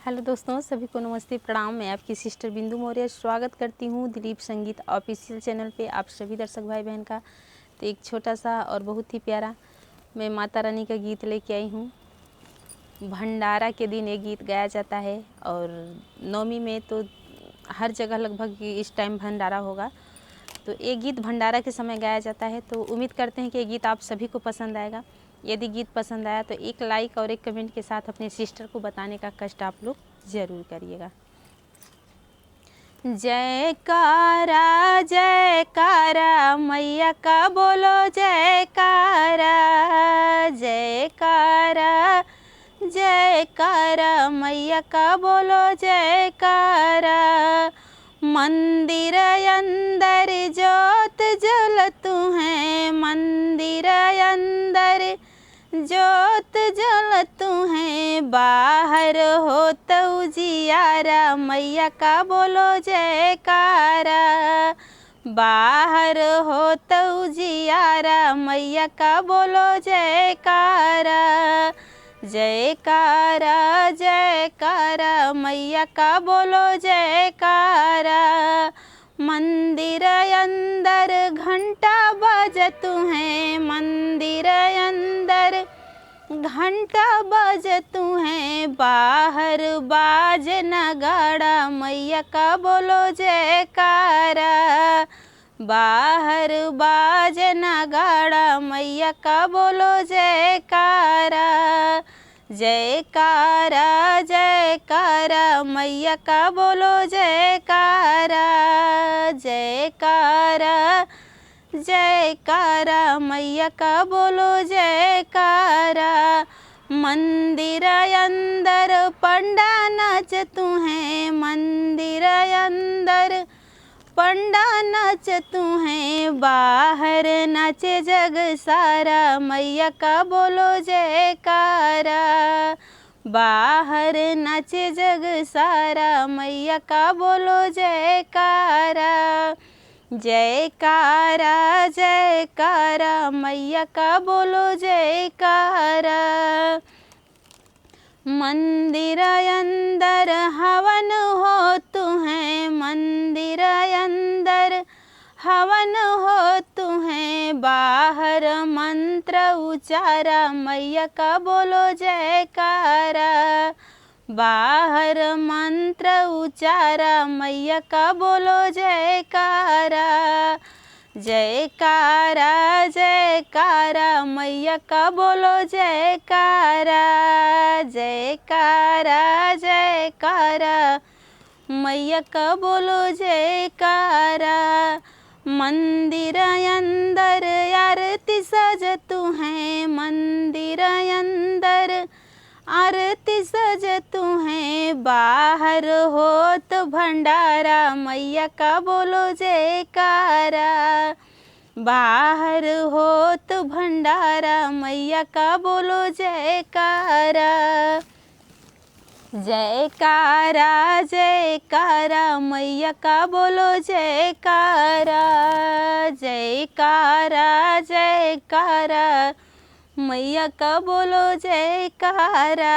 Hello दोस्तों, सभी को नमस्ते प्रणाम। मैं आपकी सिस्टर बिंदु मौर्य स्वागत करती हूँ दिलीप संगीत ऑफिशियल चैनल पे आप सभी दर्शक भाई बहन का। तो एक छोटा सा और बहुत ही प्यारा मैं माता रानी का गीत लेके आई हूँ। भंडारा के दिन ये गीत गाया जाता है और नवमी में तो हर जगह लगभग इस टाइम भंडारा होगा। तो ये गीत भंडारा के समय गाया जाता है। तो उम्मीद करते हैं कि ये गीत आप सभी को पसंद आएगा। यदि गीत पसंद आया तो एक लाइक और एक कमेंट के साथ अपने सिस्टर को बताने का कष्ट आप लोग ज़रूर करिएगा। जयकारा जयकारा मैया का बोलो जयकारा, जयकारा जयकारा मैया का बोलो जयकारा। मंदिर अंदर जोत जलतु है, मंदिर अंदर जोत जलतु है, बाहर हो तो उजियारा मैया का बोलो जयकारा, बाहर हो तो उजियारा मैया का बोलो जयकारा। जयकारा जयकारा मैया का बोलो जयकारा। मंदिर अंदर घंटा बजतु है, मंदिर अंदर घंटा बजतु है, बाहर बाज नगाड़ा मैया का बोलो जयकारा, बाहर बाज नगाड़ा मैया का बोलो जयकारा। जयकारा जयकारा मैया का बोलो जयकारा, जयकारा जयकारा मैया का बोलो जयकारा। मंदिर अंदर पंडा नाचतु है, मंदिर अंदर पंडा नाचतु है, बाहर नाचे जग सारा मैया का बोलो जयकारा, बाहर नाचे जग सारा मैया का बोलो जयकारा। जयकारा जयकारा मैया का बोलो जयकारा। मंदिर अंदर हवन होतु है, मंदिर अंदर हवन होतु है, बाहर मंत्र उचारा मैया का बोलो जयकारा, बाहर मंत्र उचारा मैया का बोलो जयकारा। जयकारा जयकारा मैया का बोलो जयकारा, जयकारा जयकारा मैया का बोलो जयकारा। मंदिर अंदर आरती सजतु है, मंदिर अंदर आरती सजतु है, बाहर हो तो भंडारा मैया का बोलो जयकारा, बाहर हो तो भंडारा मैया का बोलो जयकारा। जयकारा जयकारा मैया का बोलो जयकारा, जयकारा जयकारा मैया का बोलो जयकारा।